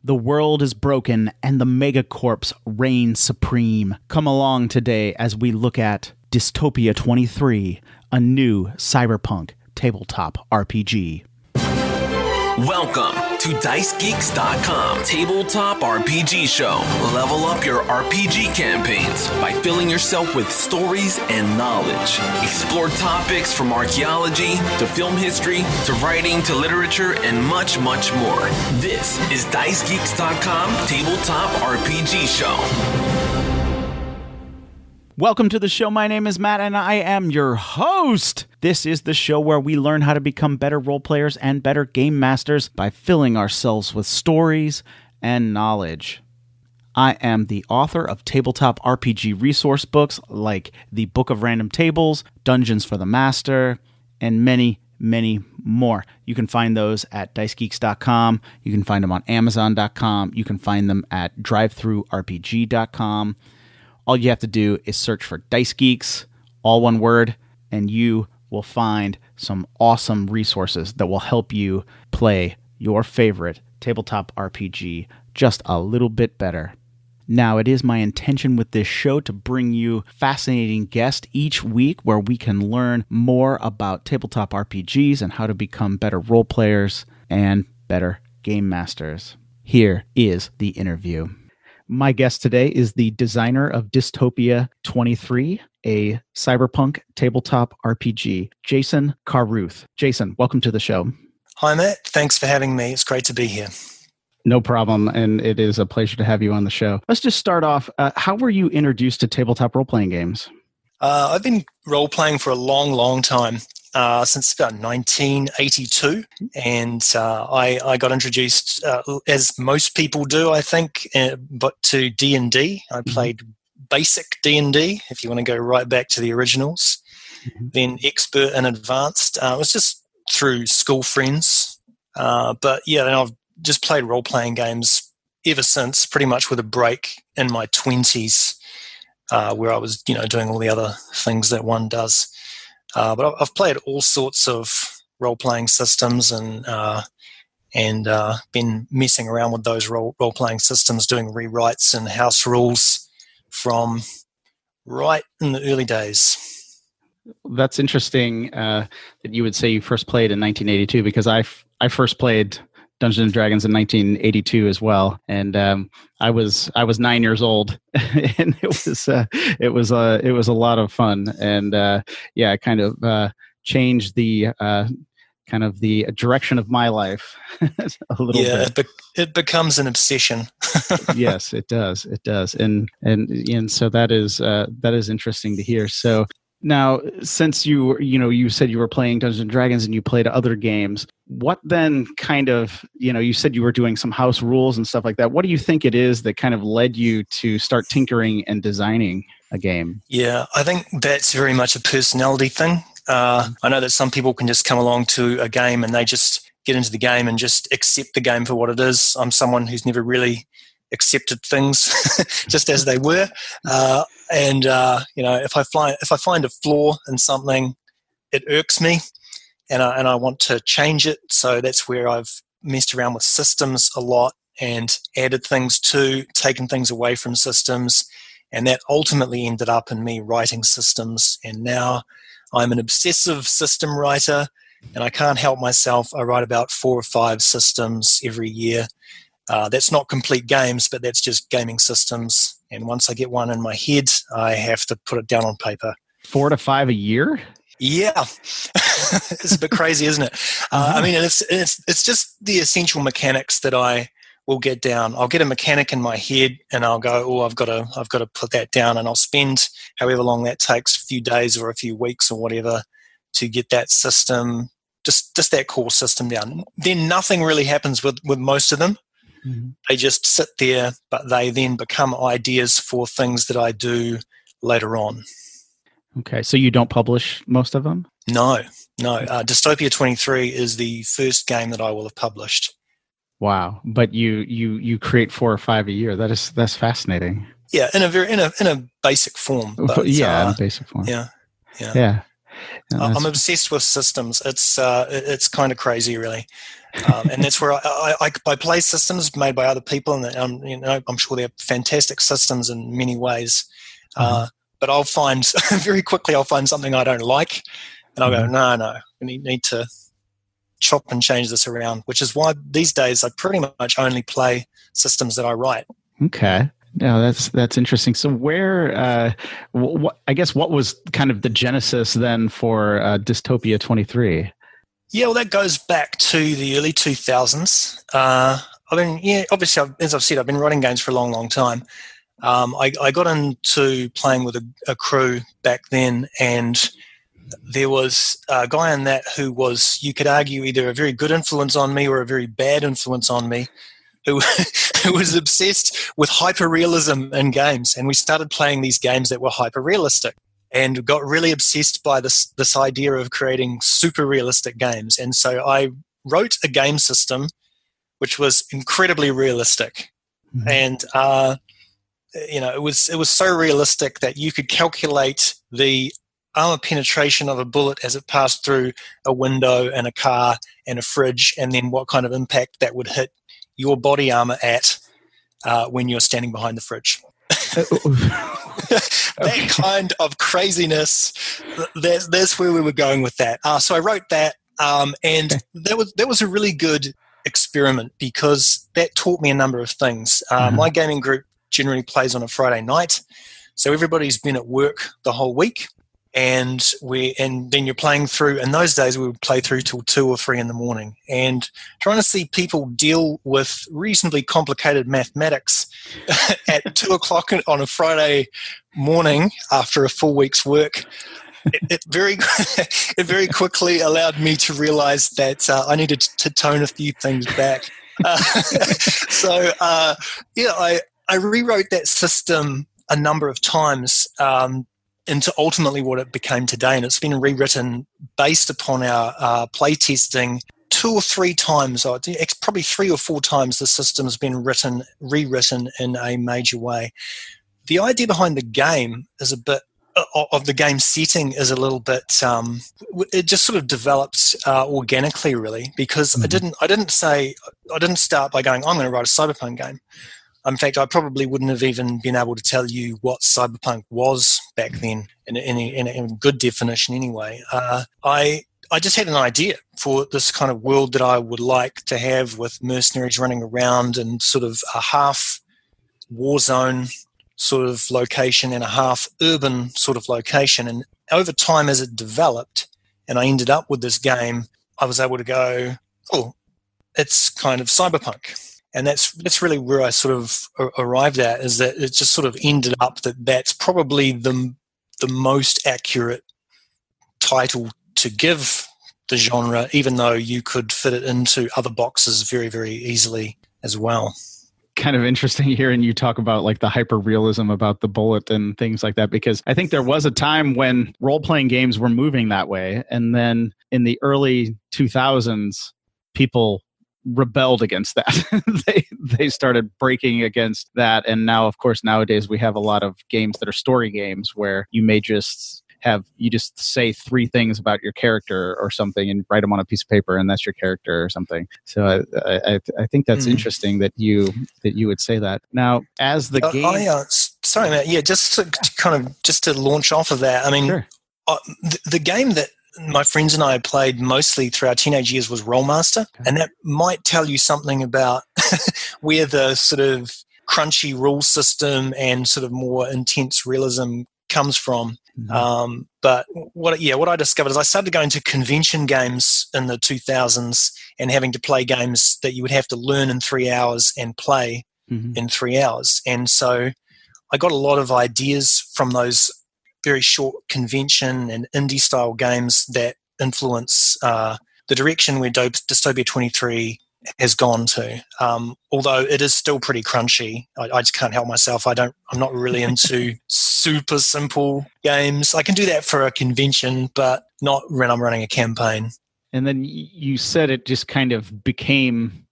The world is broken and the megacorps reign supreme. Come along today as we look at Dystopia 23, a new cyberpunk tabletop RPG. Welcome to DiceGeeks.com Tabletop RPG Show. Level up your RPG campaigns by filling yourself with stories and knowledge. Explore topics from archaeology to film history to writing to literature and much, much more. This is DiceGeeks.com Tabletop RPG Show. Welcome to the show. My name is Matt, and I am your host. This is the show where we learn how to become better role players and better game masters by filling ourselves with stories and knowledge. I am the author of tabletop RPG resource books like the Book of Random Tables, Dungeons for the Master, and many, many more. You can find those at dicegeeks.com. You can find them on amazon.com. You can find them at drivethrurpg.com. All you have to do is search for Dice Geeks, all one word, and you will find some awesome resources that will help you play your favorite tabletop RPG just a little bit better. Now, it is my intention with this show to bring you fascinating guests each week where we can learn more about tabletop RPGs and how to become better role players and better game masters. Here is the interview. My guest today is the designer of Dystopia 23, a cyberpunk tabletop RPG, Jason Carruth. Jason, welcome to the show. Hi, Matt. Thanks for having me. It's great to be here. No problem, and it is a pleasure to have you on the show. Let's just start off. How were you introduced to tabletop role-playing games? I've been role-playing for a long, long time, since about 1982, and I got introduced, as most people do, I think, but to D&D. I played basic D&D, if you want to go right back to the originals, then expert and advanced. It was just through school friends, but yeah, then I've just played role-playing games ever since, pretty much with a break in my 20s, where I was, doing all the other things that one does. But I've played all sorts of role-playing systems and been messing around with those role-playing systems, doing rewrites and house rules from right in the early days. That's interesting that you would say you first played in 1982, because I first played Dungeons and Dragons in 1982 as well, and I was 9 years old, and it was a lot of fun, and it kind of changed the kind of the direction of my life a little bit. It becomes an obsession. Yes, it does, and so that is interesting to hear. So now, since you said you were playing Dungeons and Dragons and you played other games, what then kind of, you said you were doing some house rules and stuff like that. What do you think it is that kind of led you to start tinkering and designing a game? Yeah, I think that's very much a personality thing. I know that some people can just come along to a game and they just get into the game and just accept the game for what it is. I'm someone who's never really accepted things just as they were. If I find a flaw in something, it irks me, and I want to change it. So that's where I've messed around with systems a lot and added things to, taken things away from systems, and that ultimately ended up in me writing systems. And now I'm an obsessive system writer, and I can't help myself. I write about 4 or 5 systems every year. That's not complete games, but that's just gaming systems. And once I get one in my head, I have to put it down on paper. 4 to 5 a year? Yeah. It's a bit crazy, isn't it? I mean, it's just the essential mechanics that I will get down. I'll get a mechanic in my head and I'll go, I've got to put that down, and I'll spend however long that takes, a few days or a few weeks or whatever, to get that system, just that core system down. Then nothing really happens with most of them. They just sit there, but they then become ideas for things that I do later on. Okay, so you don't publish most of them? No. Dystopia 23 is the first game that I will have published. Wow, but you create 4 or 5 a year. That's fascinating. Yeah, in a basic form. But, in a basic form. Yeah. Yeah. I'm obsessed with systems. It's kind of crazy, really. And that's where I play systems made by other people, and I'm sure they're fantastic systems in many ways. But I'll find very quickly something I don't like, and I'll go, no, we need to chop and change this around. Which is why these days I pretty much only play systems that I write. Okay. Yeah, that's interesting. So where, I guess, what was kind of the genesis then for Dystopia 23? Yeah, well, that goes back to the early 2000s. Obviously, as I've said, I've been writing games for a long, long time. I got into playing with a crew back then, and there was a guy in that who was, you could argue, either a very good influence on me or a very bad influence on me, who was obsessed with hyper-realism in games. And we started playing these games that were hyper-realistic and got really obsessed by this idea of creating super realistic games. And so I wrote a game system which was incredibly realistic. And it was so realistic that you could calculate the armor penetration of a bullet as it passed through a window and a car and a fridge, and then what kind of impact that would hit your body armor at when you're standing behind the fridge. That kind of craziness, that's where we were going with that. So I wrote that, and that was a really good experiment because that taught me a number of things. My gaming group generally plays on a Friday night, so everybody's been at work the whole week, and then you're playing through. In those days, we would play through till 2 or 3 in the morning, and trying to see people deal with reasonably complicated mathematics at 2 o'clock on a Friday morning after a full week's work. It very quickly allowed me to realize that I needed to tone a few things back. I rewrote that system a number of times into ultimately what it became today, and it's been rewritten based upon our play testing 2 or 3 times. Probably 3 or 4 times the system's been rewritten in a major way. The idea behind the game is a bit of the game setting is a little bit it just sort of developed organically, really, because I didn't start by going, I'm going to write a Cyberpunk game. In fact, I probably wouldn't have even been able to tell you what Cyberpunk was back then in a good definition anyway. I just had an idea for this kind of world that I would like to have, with mercenaries running around and sort of a half war zone sort of location and a half urban sort of location. And over time, as it developed and I ended up with this game, I was able to go, oh, it's kind of Cyberpunk. And that's really where I sort of arrived at, is that it just sort of ended up that's probably the most accurate title to give the genre, even though you could fit it into other boxes very, very easily as well. Kind of interesting hearing you talk about like the hyper realism about the bullet and things like that, because I think there was a time when role-playing games were moving that way. And then in the early 2000s, people rebelled against that. They started breaking against that. And now, of course, nowadays we have a lot of games that are story games where you may just say 3 things about your character or something and write them on a piece of paper, and that's your character or something. So I think that's interesting that you would say that. Now, as the game, sorry, Matt. Yeah, just to launch off of that. I mean, sure. The game that my friends and I played mostly through our teenage years was Rollmaster, and that might tell you something about where the sort of crunchy rule system and sort of more intense realism comes from. But what I discovered is I started going to convention games in the 2000s and having to play games that you would have to learn in 3 hours and play in 3 hours. And so I got a lot of ideas from those very short convention and indie style games that influence the direction where Dystopia 23 has gone to. Although it is still pretty crunchy. I just can't help myself. I'm not really into super simple games. I can do that for a convention, but not when I'm running a campaign. And then you said it just kind of became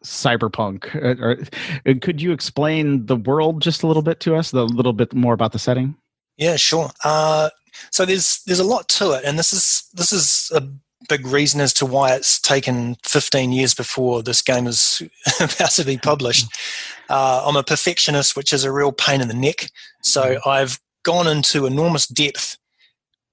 Cyberpunk. Could you explain the world just a little bit to us, a little bit more about the setting? Yeah, sure. So there's a lot to it, and this is a big reason as to why it's taken 15 years before this game is about to be published. I'm a perfectionist, which is a real pain in the neck. So I've gone into enormous depth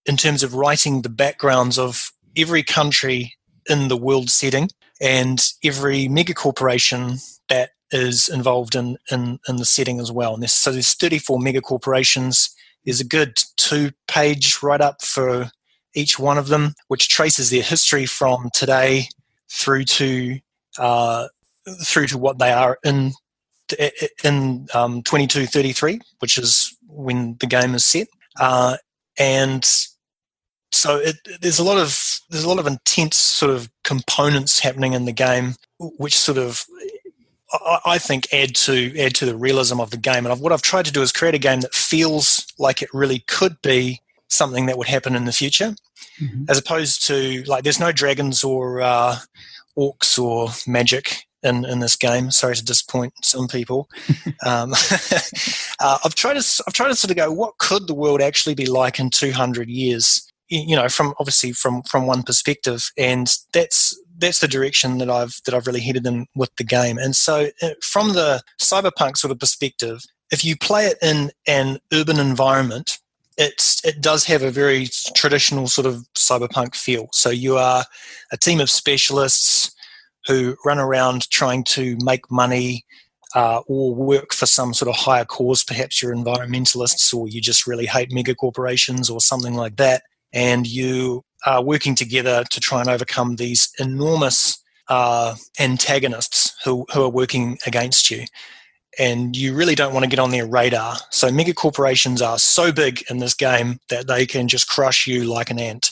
in terms of writing the backgrounds of every country in the world setting and every mega corporation that is involved in the setting as well. And there's 34 mega corporations. There's a good 2-page write-up for each one of them, which traces their history from today through to what they are in 2233, which is when the game is set, and so there's a lot of intense sort of components happening in the game, which sort of I think add to the realism of the game. And what I've tried to do is create a game that feels like it really could be something that would happen in the future, as opposed to, like, there's no dragons or orcs or magic in this game. Sorry to disappoint some people. I've tried to sort of go, what could the world actually be like in 200 years? From one perspective, and that's the direction that I've really headed in with the game. And so, from the cyberpunk sort of perspective, if you play it in an urban environment, it does have a very traditional sort of cyberpunk feel. So you are a team of specialists who run around trying to make money or work for some sort of higher cause. Perhaps you're environmentalists, or you just really hate mega corporations or something like that. And you are working together to try and overcome these enormous antagonists who are working against you. And you really don't want to get on their radar. So mega corporations are so big in this game that they can just crush you like an ant.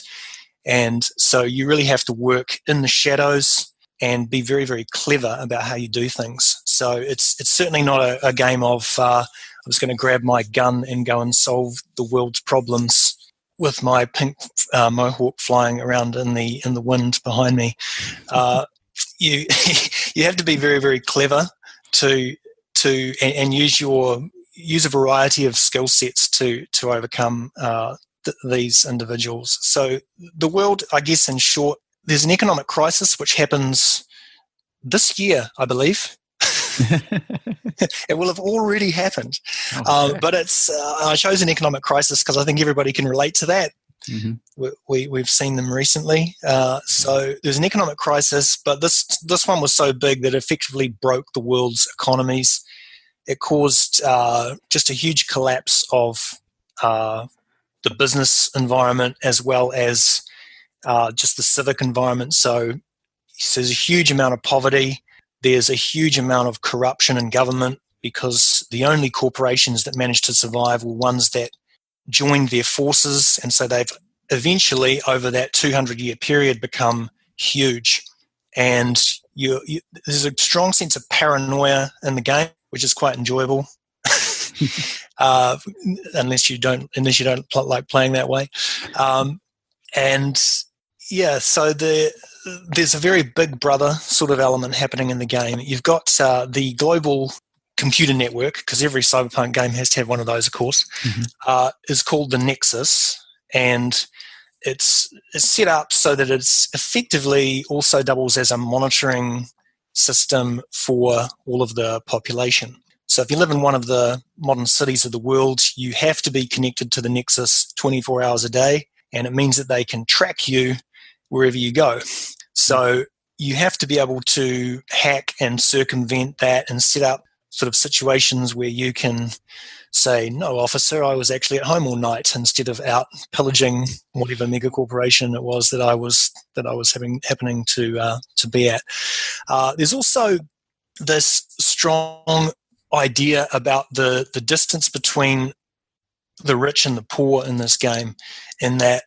And so you really have to work in the shadows and be very, very clever about how you do things. So it's certainly not a game of I'm just going to grab my gun and go and solve the world's problems with my pink mohawk flying around in the wind behind me. You have to be very, very clever to use a variety of skill sets to overcome these individuals. So the world, I guess, in short, there's an economic crisis which happens this year, I believe. It will have already happened. Okay. But I chose an economic crisis because I think everybody can relate to that. Mm-hmm. We've seen them recently. So there's an economic crisis, but this one was so big that it effectively broke the world's economies. It caused just a huge collapse of the business environment as well as just the civic environment. So there's a huge amount of poverty. There's a huge amount of corruption in government because the only corporations that managed to survive were ones that joined their forces, and so they've eventually, over that 200-year period, become huge. And there's a strong sense of paranoia in the game, which is quite enjoyable, unless you don't like playing that way. So there's a very big brother sort of element happening in the game. You've got the global computer network, because every cyberpunk game has to have one of those, of course, is called the Nexus, and it's set up so that it's effectively also doubles as a monitoring system for all of the population. So if you live in one of the modern cities of the world, you have to be connected to the Nexus 24 hours a day, and it means that they can track you wherever you go. So you have to be able to hack and circumvent that and set up sort of situations where you can say, no, officer, I was actually at home all night instead of out pillaging whatever mega corporation it was that I was happening to be at. There's also this strong idea about the distance between the rich and the poor in this game, in that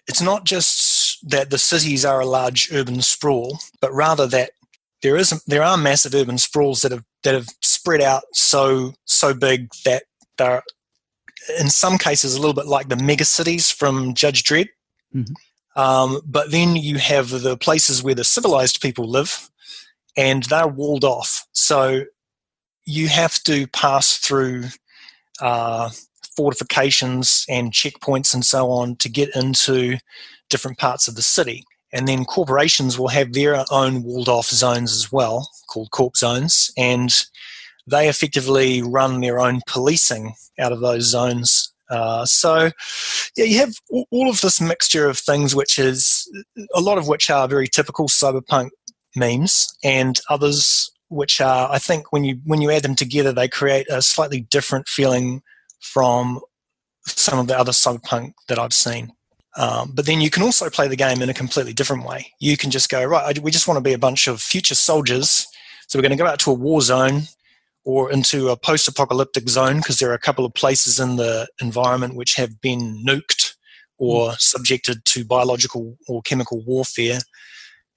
it's not just that the cities are a large urban sprawl, but rather that there are massive urban sprawls that have spread out so big that they're in some cases a little bit like the mega cities from Judge Dredd. Mm-hmm. But then you have the places where the civilized people live, and they're walled off. So you have to pass through fortifications and checkpoints and so on to get into different parts of the city. And then corporations will have their own walled-off zones as well, called corp zones, and they effectively run their own policing out of those zones. So you have all of this mixture of things, which is a lot of which are very typical cyberpunk memes, and others which are, I think, when you add them together, they create a slightly different feeling from some of the other cyberpunk that I've seen. But then you can also play the game in a completely different way. You can just go, right, we just want to be a bunch of future soldiers, so we're going to go out to a war zone or into a post-apocalyptic zone, because there are a couple of places in the environment which have been nuked or subjected to biological or chemical warfare.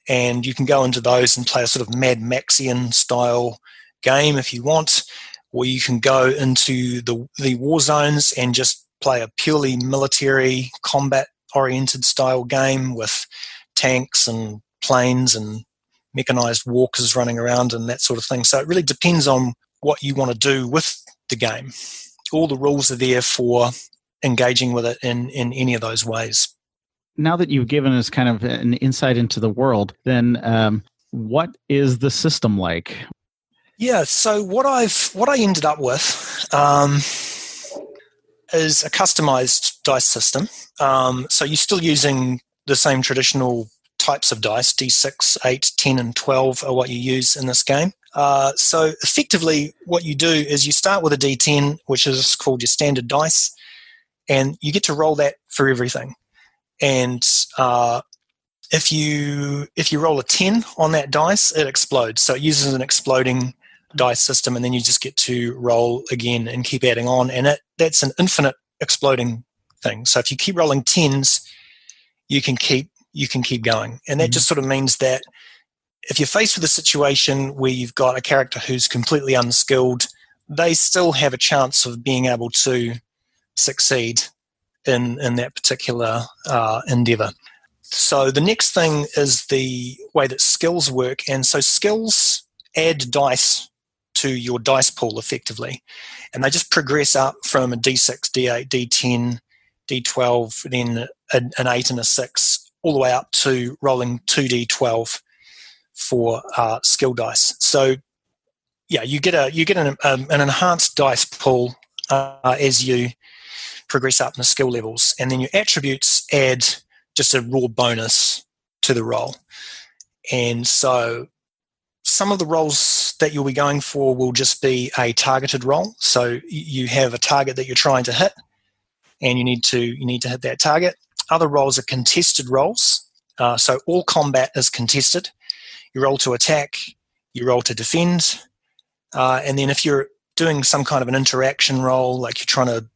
And you can go into those and play a sort of Mad Maxian style game if you want, or you can go into the war zones and just play a purely military combat oriented style game with tanks and planes and mechanized walkers running around and that sort of thing. So it really depends on what you want to do with the game. All the rules are there for engaging with it in any of those ways. Now that you've given us kind of an insight into the world, then what is the system like? Yeah, so what I ended up with is a customized dice system. So you're still using the same traditional types of dice. D6, 8, 10, and 12 are what you use in this game. So effectively what you do is you start with a D10, which is called your standard dice, and you get to roll that for everything. And if you roll a 10 on that dice, it explodes. So it uses an exploding dice system, and then you just get to roll again and keep adding on. And that's an infinite exploding thing. So if you keep rolling 10s, you can keep going. And that just sort of means that if you're faced with a situation where you've got a character who's completely unskilled, they still have a chance of being able to succeed in that particular endeavor. So the next thing is the way that skills work. And so skills add dice to your dice pool effectively. And they just progress up from a D6, D8, D10, D12, then an 8 and a 6, all the way up to rolling 2D12 for skill dice. So yeah, you get an enhanced dice pool as you progress up in the skill levels, and then your attributes add just a raw bonus to the roll. And so some of the rolls that you'll be going for will just be a targeted roll. So you have a target that you're trying to hit, and you need to hit that target. Other rolls are contested rolls. So all combat is contested. You roll to attack, you roll to defend, and then if you're doing some kind of an interaction roll, like you're trying to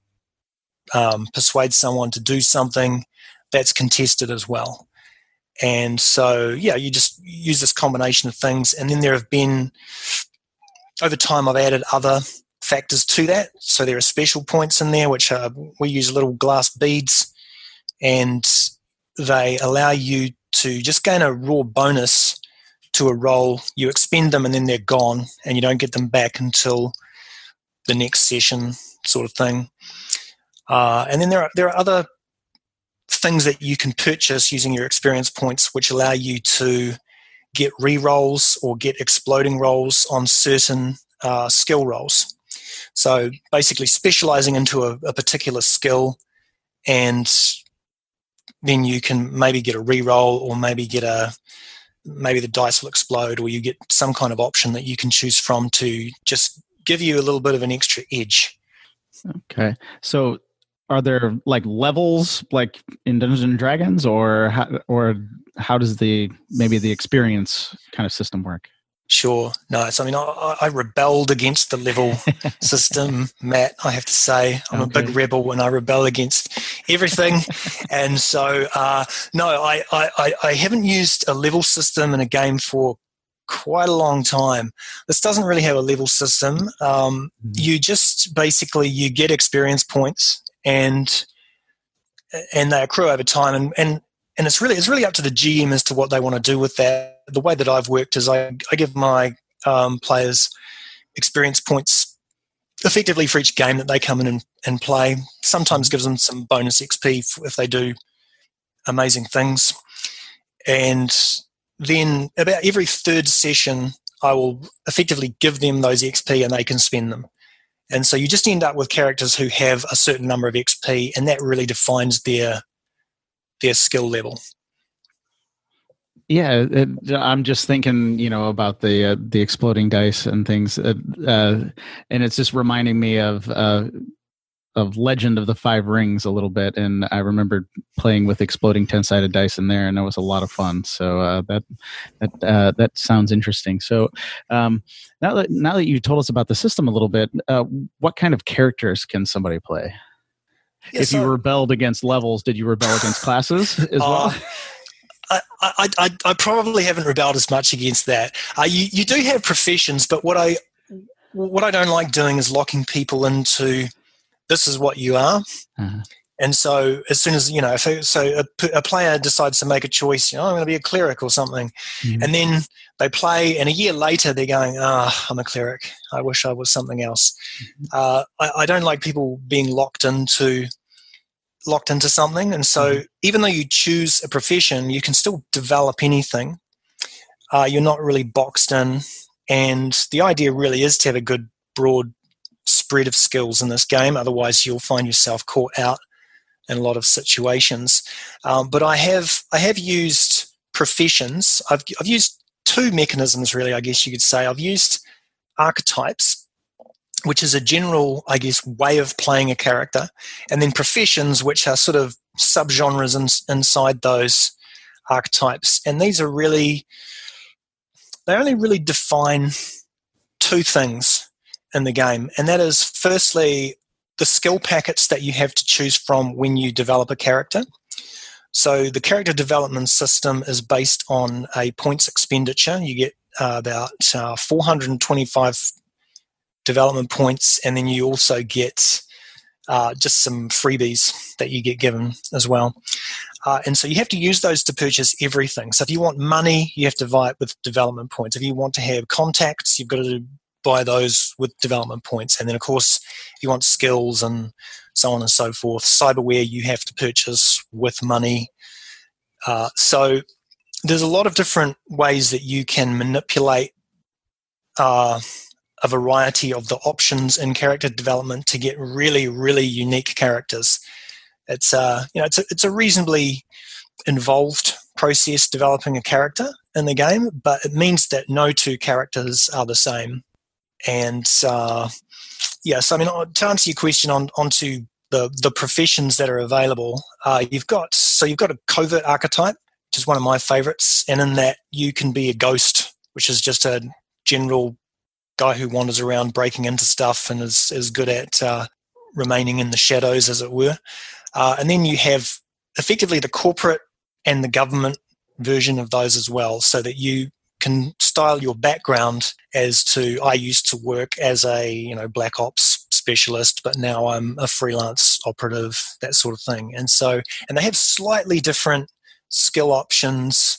persuade someone to do something, that's contested as well. And so, yeah, you just use this combination of things. And then there have been, over time, I've added other factors to that. So there are special points in there, which we use little glass beads, and they allow you to just gain a raw bonus to a roll. You expend them and then they're gone, and you don't get them back until the next session, sort of thing. And then there are other things that you can purchase using your experience points, which allow you to get re-rolls or get exploding rolls on certain skill rolls. So basically specializing into a particular skill, and then you can maybe get a re-roll, or maybe the dice will explode, or you get some kind of option that you can choose from to just give you a little bit of an extra edge. Okay. So are there like levels like in Dungeons and Dragons, or how does the experience kind of system work? Sure. No, so I rebelled against the level system, Matt, I have to say. I'm a big rebel, and I rebel against everything. And so, no, I haven't used a level system in a game for quite a long time. This doesn't really have a level system. You just basically, you get experience points, and they accrue over time. And it's really up to the GM as to what they want to do with that. The way that I've worked is I give my players experience points effectively for each game that they come in and play. Sometimes gives them some bonus XP if they do amazing things. And then about every third session, I will effectively give them those XP and they can spend them. And so you just end up with characters who have a certain number of XP, and that really defines their skill level. Yeah, I'm just thinking, about the exploding dice and things, and it's just reminding me of Legend of the Five Rings a little bit. And I remember playing with exploding 10-sided dice in there, and that was a lot of fun. So that sounds interesting. So now that you told us about the system a little bit, what kind of characters can somebody play? Yeah, if you rebelled against levels, did you rebel against classes as well? I probably haven't rebelled as much against that. You do have professions, but what I don't like doing is locking people into this is what you are. Uh-huh. And so as soon as, a player decides to make a choice, I'm going to be a cleric or something. Mm-hmm. And then they play, and a year later they're going, I'm a cleric. I wish I was something else. Mm-hmm. I don't like people being locked into something. And so even though you choose a profession, you can still develop anything. You're not really boxed in. And the idea really is to have a good, broad spread of skills in this game. Otherwise, you'll find yourself caught out in a lot of situations. But I have used professions. I've used two mechanisms, really, I guess you could say. I've used archetypes, which is a general, I guess, way of playing a character, and then professions, which are sort of subgenres inside those archetypes. And these are they only really define two things in the game, and that is, firstly, the skill packets that you have to choose from when you develop a character. So the character development system is based on a points expenditure. You get about 425 development points, and then you also get just some freebies that you get given as well. And so you have to use those to purchase everything. So if you want money, you have to buy it with development points. If you want to have contacts, you've got to buy those with development points. And then, of course, if you want skills and so on and so forth, cyberware you have to purchase with money. So there's a lot of different ways that you can manipulate a variety of the options in character development to get really, really unique characters. It's a reasonably involved process developing a character in the game, but it means that no two characters are the same. And so I mean, to answer your question onto the professions that are available, you've got a covert archetype, which is one of my favorites, and in that you can be a ghost, which is just a general guy who wanders around breaking into stuff and is good at remaining in the shadows, as it were. And then you have effectively the corporate and the government version of those as well, so that you can style your background as to, I used to work as a black ops specialist, but now I'm a freelance operative, that sort of thing. And they have slightly different skill options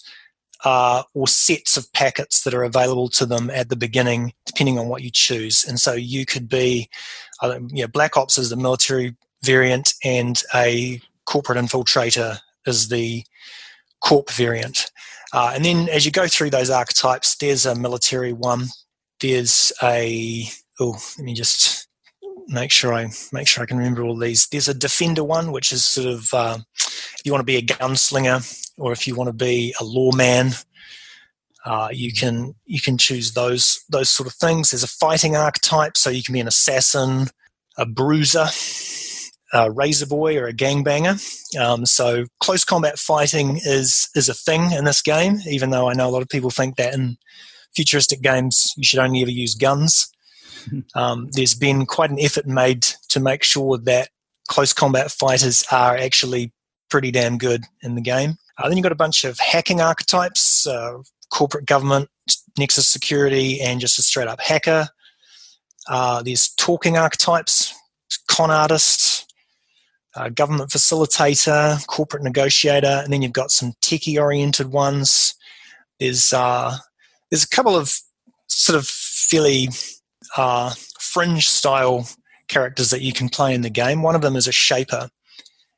or sets of packets that are available to them at the beginning, depending on what you choose. And so you could be, black ops is the military variant, and a corporate infiltrator is the corp variant. And then as you go through those archetypes, there's a military one. There's let me just make sure I can remember all these. There's a defender one, which is sort of if you want to be a gunslinger or if you want to be a lawman, you can choose those sort of things. There's a fighting archetype, so you can be an assassin, a bruiser, a razor boy, or a gangbanger. So close combat fighting is a thing in this game, even though I know a lot of people think that in futuristic games you should only ever use guns. There's been quite an effort made to make sure that close combat fighters are actually pretty damn good in the game. Then you've got a bunch of hacking archetypes, corporate government, Nexus security, and just a straight up hacker. There's talking archetypes, con artist, government facilitator, corporate negotiator, and then you've got some techie oriented ones. There's a couple of sort of fairly fringe style characters that you can play in the game. One of them is a shaper,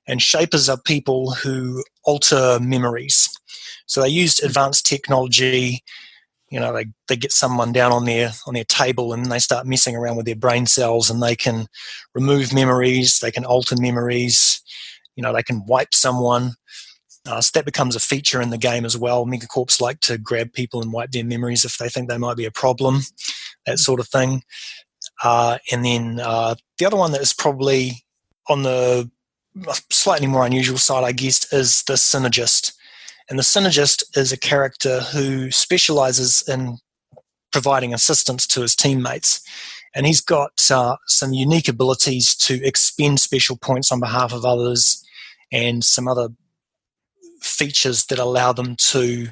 and shapers are people who alter memories. So they used advanced technology. They get someone down on their table and they start messing around with their brain cells, and they can remove memories, they can alter memories, they can wipe someone. So that becomes a feature in the game as well. Megacorps like to grab people and wipe their memories if they think they might be a problem, that sort of thing. And then the other one that is probably on the slightly more unusual side, I guess, is the synergist. And the synergist is a character who specializes in providing assistance to his teammates. And he's got some unique abilities to expend special points on behalf of others, and some other features that allow them to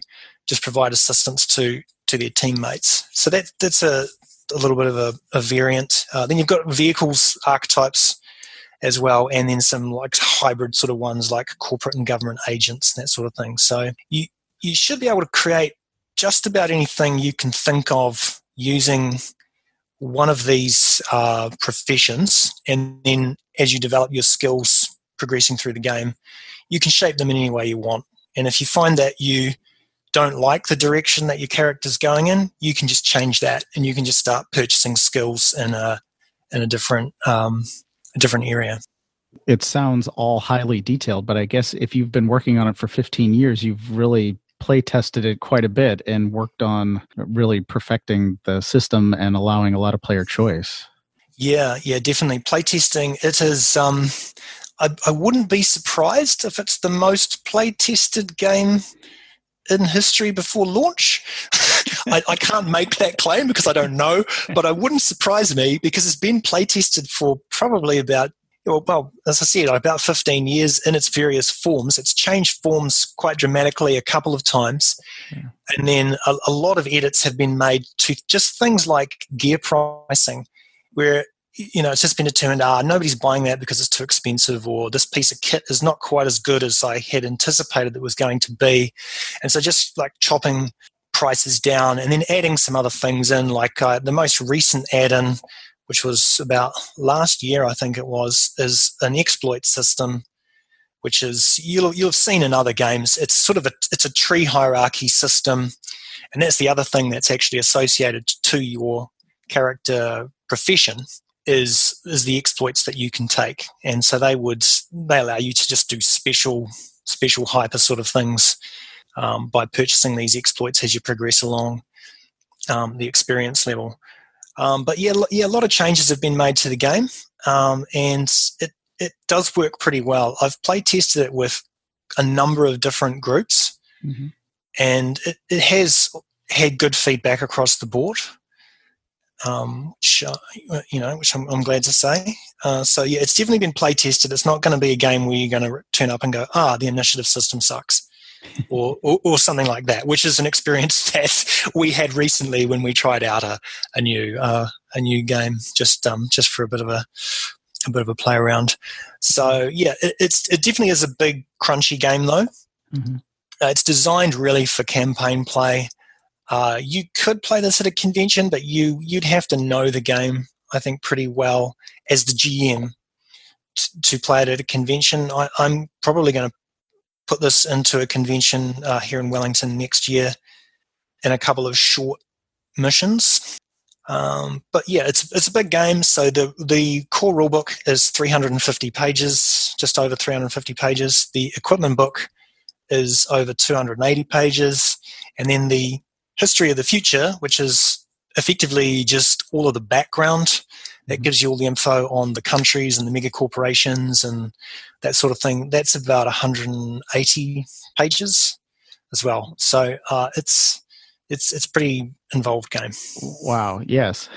just provide assistance to their teammates. So that's a little bit of a variant. Then you've got vehicles, archetypes as well, and then some like hybrid sort of ones like corporate and government agents and that sort of thing. So you should be able to create just about anything you can think of using one of these professions, and then as you develop your skills progressing through the game, you can shape them in any way you want. And if you find that you don't like the direction that your character's going in, you can just change that, and you can just start purchasing skills in a different area. It sounds all highly detailed, but I guess if you've been working on it for 15 years, you've really play tested it quite a bit and worked on really perfecting the system and allowing a lot of player choice. Yeah, definitely. Playtesting, it is, I wouldn't be surprised if it's the most play-tested game in history before launch. I can't make that claim because I don't know, but it wouldn't surprise me because it's been play-tested for probably about, well, as I said, about 15 years in its various forms. It's changed forms quite dramatically a couple of times. Yeah. And then a lot of edits have been made to just things like gear pricing, where it's just been determined, nobody's buying that because it's too expensive, or this piece of kit is not quite as good as I had anticipated it was going to be. And so just like chopping prices down and then adding some other things in, like the most recent add-in, which was about last year, I think it was, is an exploit system, which is, you'll have seen in other games. It's sort of it's a tree hierarchy system, and that's the other thing that's actually associated to your character profession is the exploits that you can take. And so they allow you to just do special hyper sort of things by purchasing these exploits as you progress along the experience level. But a lot of changes have been made to the game, and it does work pretty well. I've play tested it with a number of different groups, mm-hmm. and it has had good feedback across the board, which I'm glad to say. So it's definitely been play tested. It's not going to be a game where you're going to turn up and go, the initiative system sucks. or something like that, which is an experience that we had recently when we tried out a new game just for a bit of a play around. So it definitely is a big crunchy game though. Mm-hmm. It's designed really for campaign play. You could play this at a convention, but you'd have to know the game, I think, pretty well as the GM to play it at a convention. I'm probably going to put this into a convention here in Wellington next year in a couple of short missions. But it's a big game. So the core rulebook is 350 pages, just over 350 pages. The equipment book is over 280 pages. And then the History of the Future, which is effectively just all of the background that gives you all the info on the countries and the mega corporations and that sort of thing. That's about 180 pages as well. So it's a pretty involved game. Wow. Yes.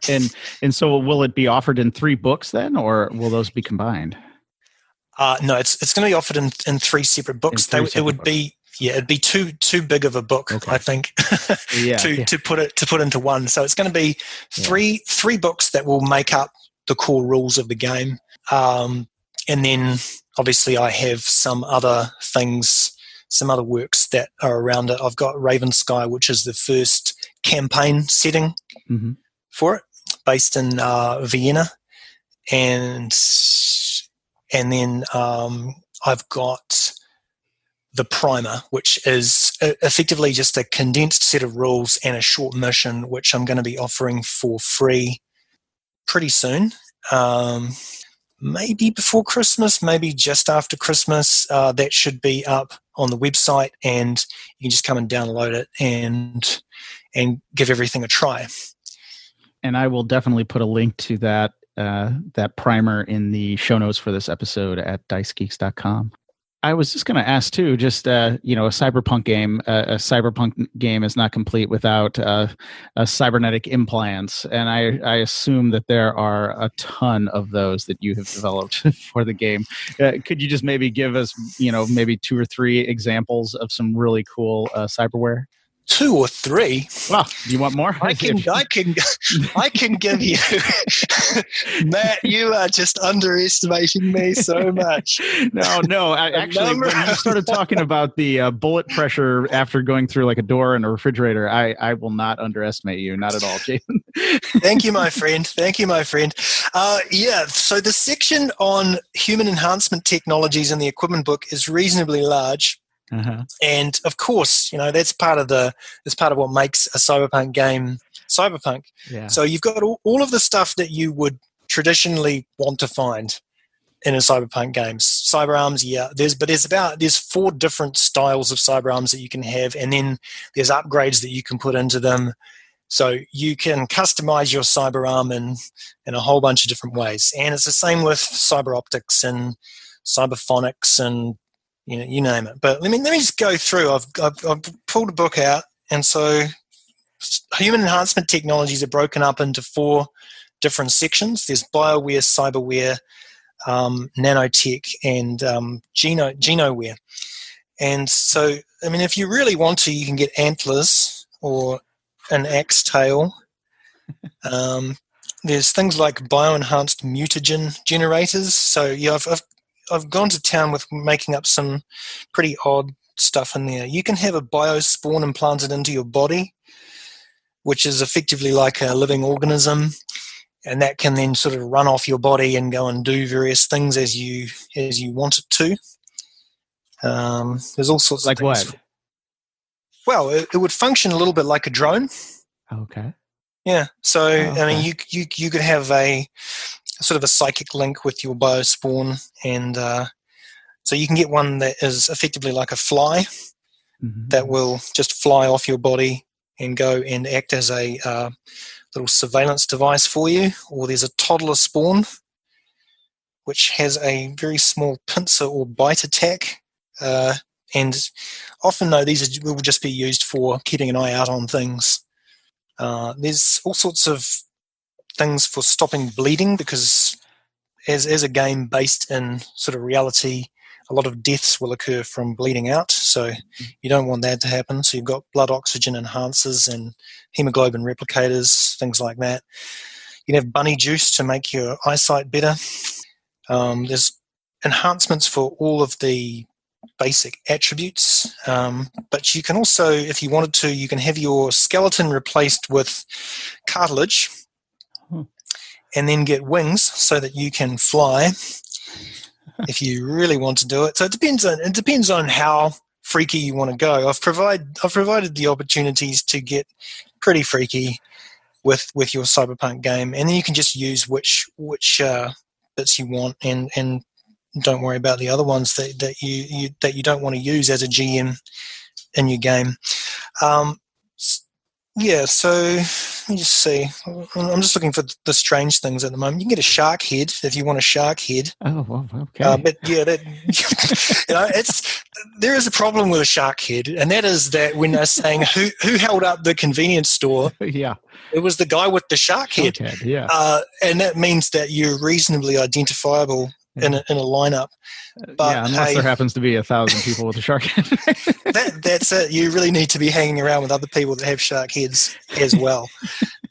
and so will it be offered in 3 books then, or will those be combined? No, it's going to be offered in 3 separate books. It would be. Yeah, it'd be too big of a book, okay. I think, to put into one. So it's going to be three books that will make up the core rules of the game, and then obviously I have some other things, some other works that are around it. I've got Raven Sky, which is the first campaign setting for it, based in Vienna, and then I've got the primer, which is effectively just a condensed set of rules and a short mission, which I'm going to be offering for free pretty soon. Maybe before Christmas, maybe just after Christmas. That should be up on the website, and you can just come and download it and give everything a try. And I will definitely put a link to that primer in the show notes for this episode at dicegeeks.com. I was just going to ask too, just a cyberpunk game is not complete without cybernetic implants, and I assume that there are a ton of those that you have developed for the game. Could you just maybe give us, maybe 2 or 3 examples of some really cool cyberware? 2 or 3. Well, do you want more? I can give you. Matt, you are just underestimating me so much. No. Actually, when you started talking about the bullet pressure after going through like a door and a refrigerator, I will not underestimate you, not at all, Jason. Thank you, my friend. So the section on human enhancement technologies in the equipment book is reasonably large. Uh-huh. And of course, that's part of what makes a cyberpunk game cyberpunk. Yeah. So you've got all of the stuff that you would traditionally want to find in a cyberpunk game. Cyber arms, yeah. There's 4 different styles of cyber arms that you can have, and then there's upgrades that you can put into them. So you can customize your cyber arm in a whole bunch of different ways. And it's the same with cyber optics and cyberphonics and you name it. But let me just go through. I've pulled a book out, and so human enhancement technologies are broken up into 4 different sections. There's bioware, cyberware, nanotech, and genoware. And so, if you really want to, you can get antlers or an axe tail. There's things like bioenhanced mutagen generators. So I've gone to town with making up some pretty odd stuff in there. You can have a biospawn implanted into your body, which is effectively like a living organism, and that can then sort of run off your body and go and do various things as you want it to. There's all sorts like of things. What? Well, it would function a little bit like a drone. Okay. Yeah. So okay. you could have a sort of a psychic link with your biospawn, and so you can get one that is effectively like a fly that will just fly off your body and go and act as a little surveillance device for you. Or there's a toddler spawn, which has a very small pincer or bite attack, and often though these will just be used for keeping an eye out on things. There's all sorts of things for stopping bleeding, because as a game based in sort of reality, a lot of deaths will occur from bleeding out, so you don't want that to happen. So you've got blood oxygen enhancers and hemoglobin replicators, things like that. You can have bunny juice to make your eyesight better. There's enhancements for all of the basic attributes, but you can also, if you wanted to, you can have your skeleton replaced with cartilage and then get wings so that you can fly if you really want to do it. So it depends on how freaky you want to go. I've provided the opportunities to get pretty freaky with your cyberpunk game, and then you can just use which bits you want, and don't worry about the other ones that you don't want to use as a GM in your game. So let me just see. I'm just looking for the strange things at the moment. You can get a shark head if you want a shark head. Oh, well, okay. But yeah, there is a problem with a shark head, and that is that when they're saying who held up the convenience store, yeah, it was the guy with the shark head. Yeah, and that means that you're reasonably identifiable in a lineup. But unless there happens to be 1,000 people with a shark head. that's it. You really need to be hanging around with other people that have shark heads as well.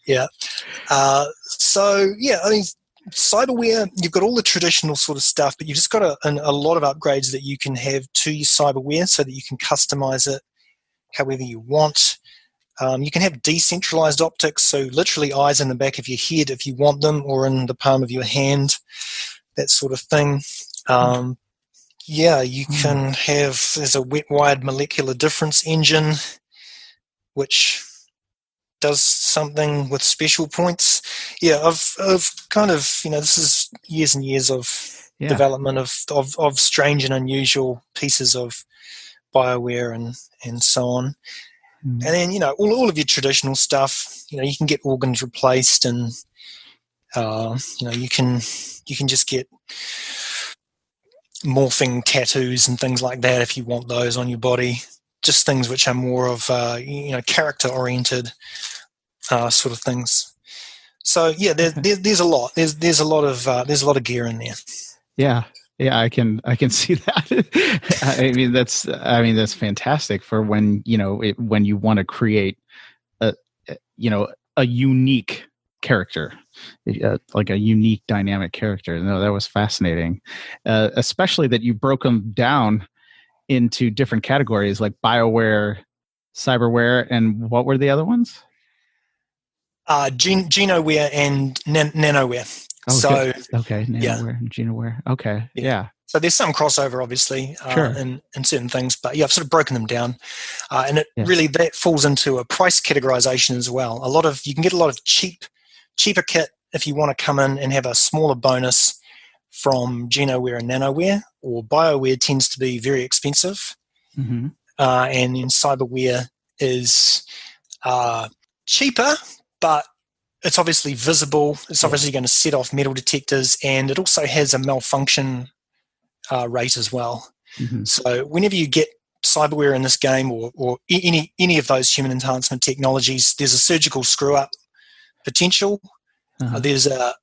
Yeah. Cyberware, you've got all the traditional sort of stuff, but you've just got a lot of upgrades that you can have to your cyberware so that you can customize it however you want. You can have decentralized optics, so literally eyes in the back of your head if you want them, or in the palm of your hand, that sort of thing. You can have, there's a wet-wired molecular difference engine, which does something with special points. Yeah, I've kind of, this is years and years of development of strange and unusual pieces of BioWare and so on. And then, all of your traditional stuff, you can get organs replaced, and, you can just get morphing tattoos and things like that if you want those on your body. Just things which are more of, character-oriented sort of things. So yeah, there's a lot. There's a lot of gear in there. Yeah, I can see that. I mean that's fantastic for when when you want to create a unique character, like a unique dynamic character. No, that was fascinating, especially that you broke them down into different categories like BioWare, Cyberware, and what were the other ones? Genoware and Nanoware. Nanoware and Genoware. Okay, yeah. So there's some crossover, obviously, in certain things, but I've sort of broken them down, and really that falls into a price categorization as well. You can get a lot of cheaper kit if you want to come in and have a smaller bonus from Genoware and Nanoware, or BioWare tends to be very expensive, and then Cyberware is cheaper, but it's obviously visible. It's obviously going to set off metal detectors, and it also has a malfunction rate as well. So whenever you get Cyberware in this game, or any of those human enhancement technologies, there's a surgical screw-up potential. There's a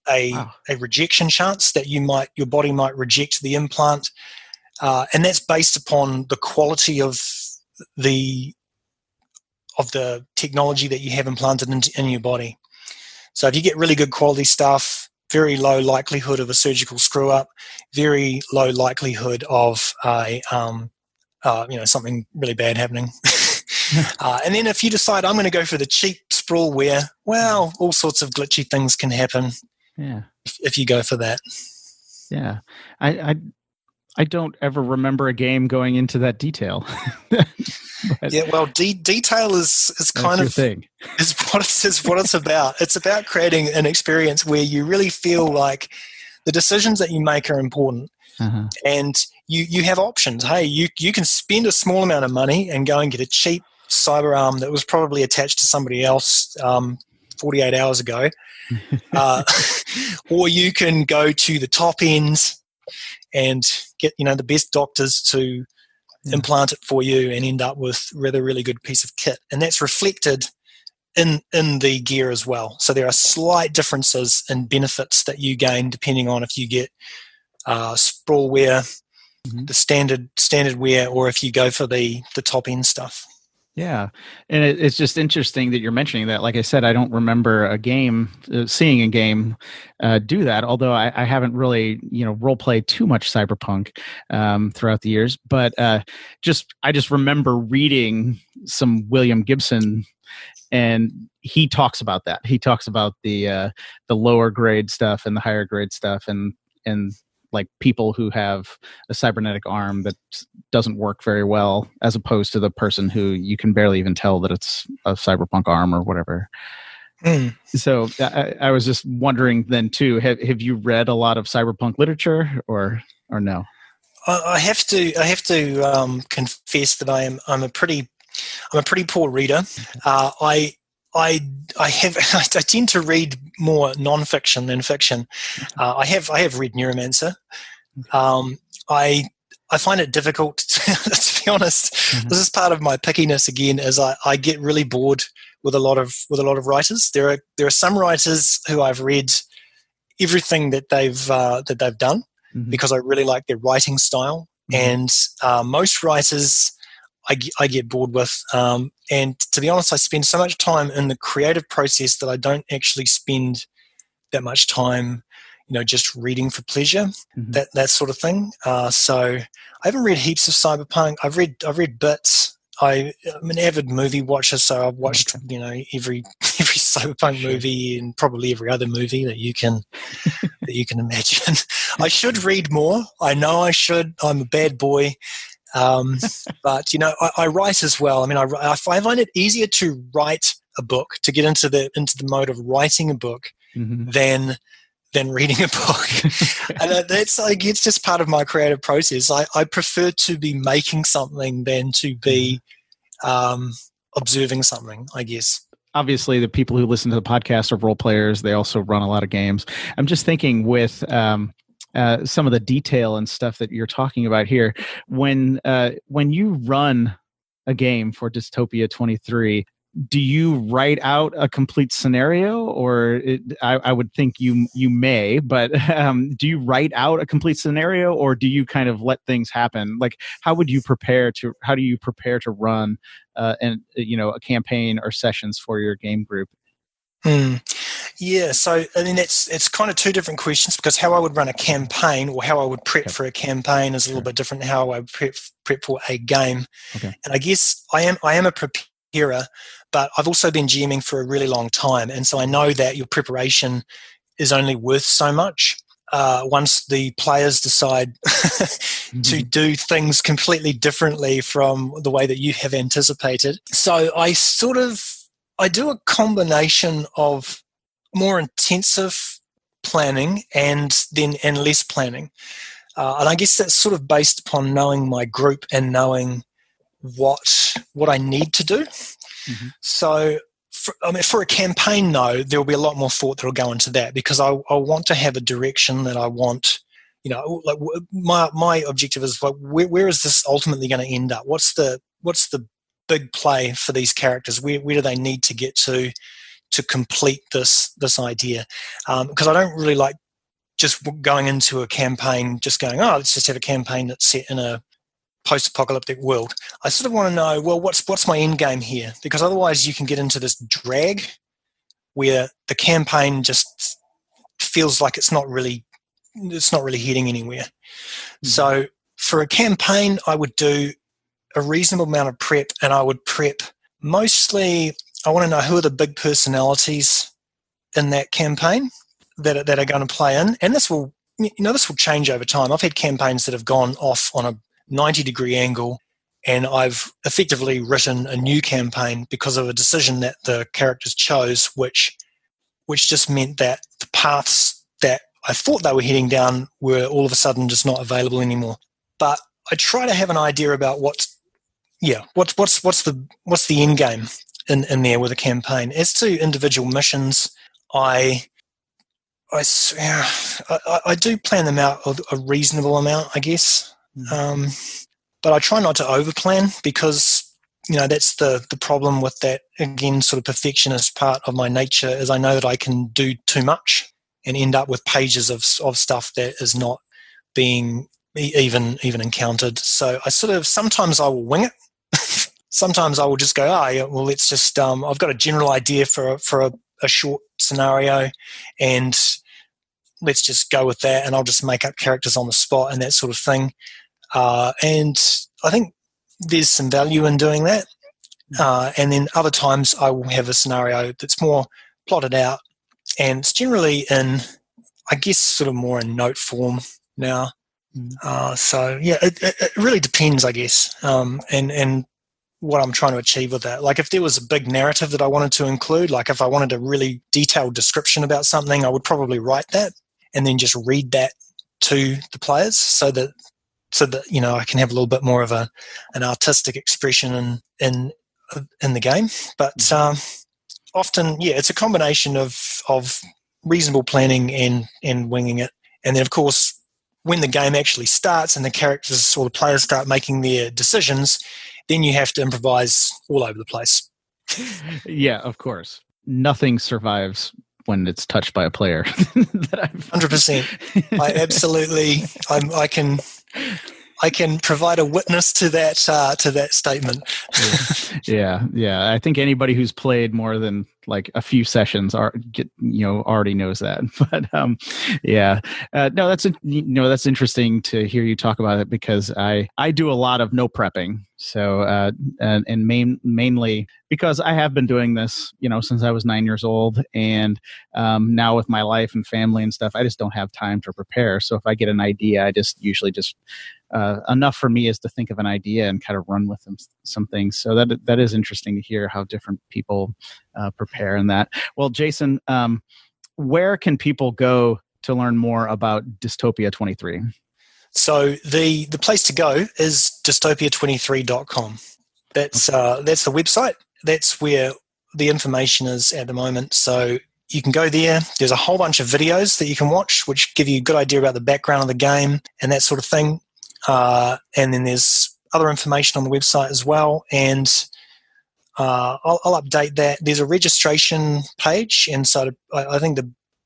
rejection chance that your body might reject the implant, and that's based upon the quality of the technology that you have implanted in your body. So if you get really good quality stuff, very low likelihood of a surgical screw up, very low likelihood of something really bad happening. And then if you decide I'm going to go for the cheap sprawlware, well, all sorts of glitchy things can happen. Yeah. If you go for that. Yeah. I don't ever remember a game going into that detail. Detail is kind of thing. is what it's about. It's about creating an experience where you really feel like the decisions that you make are important, and you have options. Hey, you can spend a small amount of money and go and get a cheap cyber arm that was probably attached to somebody else 48 hours ago, or you can go to the top ends and get the best doctors to implant it for you and end up with a really good piece of kit. And that's reflected in the gear as well. So there are slight differences in benefits that you gain depending on if you get sprawlware, the standard wear, or if you go for the top end stuff. Yeah, and it's just interesting that you're mentioning that. Like I said, I don't remember seeing a game do that. Although I haven't really, role played too much Cyberpunk throughout the years. But I just remember reading some William Gibson, and he talks about that. He talks about the lower grade stuff and the higher grade stuff, and like people who have a cybernetic arm that doesn't work very well, as opposed to the person who you can barely even tell that it's a cyberpunk arm or whatever. So I was just wondering then too, have you read a lot of cyberpunk literature or no? I have to confess that I'm a pretty poor reader. I tend to read more nonfiction than fiction. I have read Neuromancer. I find it difficult to be honest. This is part of my pickiness again, as I get really bored with a lot of writers. There are some writers who I've read everything that they've done because I really like their writing style, and most writers I get bored with. And to be honest, I spend so much time in the creative process that I don't actually spend that much time, just reading for pleasure, that sort of thing. So I haven't read heaps of Cyberpunk. I've read bits. I'm an avid movie watcher, so I've watched every Cyberpunk movie and probably every other movie that you can imagine. I should read more. I know I should. I'm a bad boy. But I write as well. I mean, I find it easier to write a book, to get into the mode of writing a book, than reading a book. And it's just part of my creative process. I prefer to be making something than to be observing something, I guess. Obviously, the people who listen to the podcast are role players. They also run a lot of games. I'm just thinking with some of the detail and stuff that you're talking about here. When you run a game for Dystopia 23, do you write out a complete scenario, or I would think you may, but do you write out a complete scenario, or do you kind of let things happen? Like, how do you prepare to run a campaign or sessions for your game group? Yeah, so I mean it's kind of two different questions, because how I would run a campaign or how I would prep for a campaign is a little bit different than how I would prep for a game. Okay. And I guess I am a preparer, but I've also been GMing for a really long time, and so I know that your preparation is only worth so much. Once the players decide to do things completely differently from the way that you have anticipated. So I do a combination of more intensive planning and less planning. And I guess that's sort of based upon knowing my group and knowing what I need to do. So for a campaign, though, there will be a lot more thought that will go into that, because I want to have a direction that I want. Like my objective is like, where is this ultimately going to end up? What's the big play for these characters? Where do they need to get to complete this idea? Because I don't really like just going into a campaign just going, let's just have a campaign that's set in a post-apocalyptic world. I sort of want to know, well, what's my end game here? Because otherwise you can get into this drag where the campaign just feels like it's not really heading anywhere. So for a campaign, I would do a reasonable amount of prep, and I would prep mostly, I want to know who are the big personalities in that campaign that are going to play in. And this will change over time. I've had campaigns that have gone off on a 90-degree angle, and I've effectively written a new campaign because of a decision that the characters chose, which just meant that the paths that I thought they were heading down were all of a sudden just not available anymore. But I try to have an idea about what's the end game in there with a campaign. As to individual missions, I do plan them out a reasonable amount, I guess. But I try not to overplan, because that's the problem with that, again, sort of perfectionist part of my nature, is I know that I can do too much and end up with pages of stuff that is not being even encountered. So sometimes I will wing it. Sometimes I will just go, let's just I've got a general idea for a short scenario, and let's just go with that, and I'll just make up characters on the spot and that sort of thing. And I think there's some value in doing that. And then other times I will have a scenario that's more plotted out, and it's generally in, I guess, sort of more in note form now. So yeah, it really depends, I guess, and what I'm trying to achieve with that. Like if there was a big narrative that I wanted to include, like if I wanted a really detailed description about something, I would probably write that and then just read that to the players so that I can have a little bit more of an artistic expression in the game. But often, it's a combination of reasonable planning and winging it. And then, of course, when the game actually starts and the characters or the players start making their decisions, then you have to improvise all over the place. Yeah, of course. Nothing survives when it's touched by a player. 100%. I absolutely, I can provide a witness to that statement. Yeah. I think anybody who's played more than like a few sessions already knows that. But no, that's interesting to hear you talk about it, because I do a lot of no prepping. So and mainly because I have been doing this, since I was 9 years old, and now with my life and family and stuff, I just don't have time to prepare. So if I get an idea, I just usually enough for me is to think of an idea and kind of run with some things. So that is interesting to hear how different people prepare in that. Well, Jason, where can people go to learn more about Dystopia 23? So the place to go is dystopia23.com. That's the website. That's where the information is at the moment. So you can go there. There's a whole bunch of videos that you can watch, which give you a good idea about the background of the game and that sort of thing. And then there's other information on the website as well. And I'll update that. There's a registration page, and so I think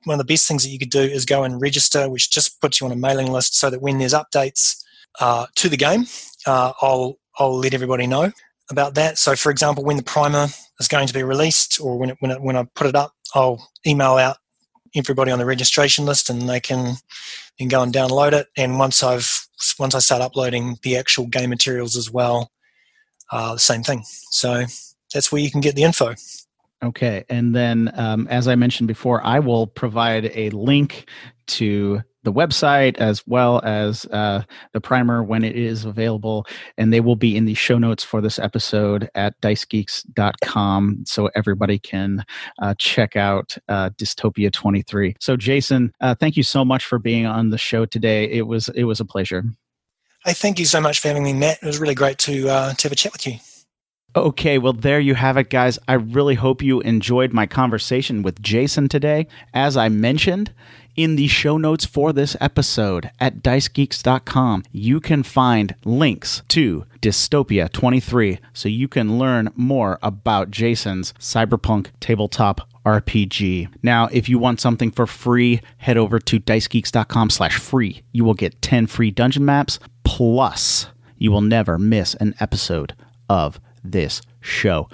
one of the best things that you could do is go and register, which just puts you on a mailing list, so that when there's updates to the game, I'll let everybody know about that. So, for example, when the primer is going to be released, or when I put it up, I'll email out everybody on the registration list, and they can go and download it. And once I start uploading the actual game materials as well, the same thing. So that's where you can get the info. Okay. And then, as I mentioned before, I will provide a link to the website as well as the primer when it is available. And they will be in the show notes for this episode at dicegeeks.com, so everybody can check out Dystopia 23. So, Jason, thank you so much for being on the show today. It was a pleasure. Hey, thank you so much for having me, Matt. It was really great to have a chat with you. Okay, well, there you have it, guys. I really hope you enjoyed my conversation with Jason today. As I mentioned, in the show notes for this episode at dicegeeks.com, you can find links to Dystopia 23, so you can learn more about Jason's Cyberpunk tabletop RPG. Now, if you want something for free, head over to dicegeeks.com/free. You will get 10 free dungeon maps, plus you will never miss an episode of this show.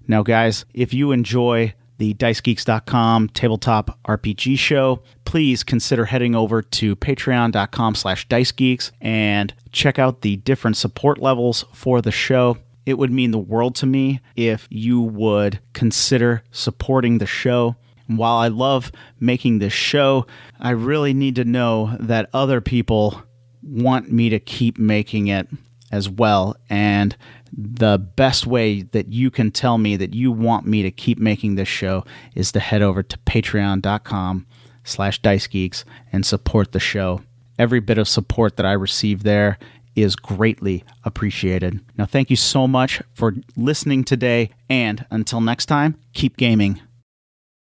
Now, guys, if you enjoy the dicegeeks.com tabletop RPG show, please consider heading over to patreon.com/dicegeeks and check out the different support levels for the show. It would mean the world to me if you would consider supporting the show. And while I love making this show, I really need to know that other people want me to keep making it as well. And the best way that you can tell me that you want me to keep making this show is to head over to patreon.com/dicegeeks and support the show. Every bit of support that I receive there is greatly appreciated. Now, thank you so much for listening today, and until next time, keep gaming.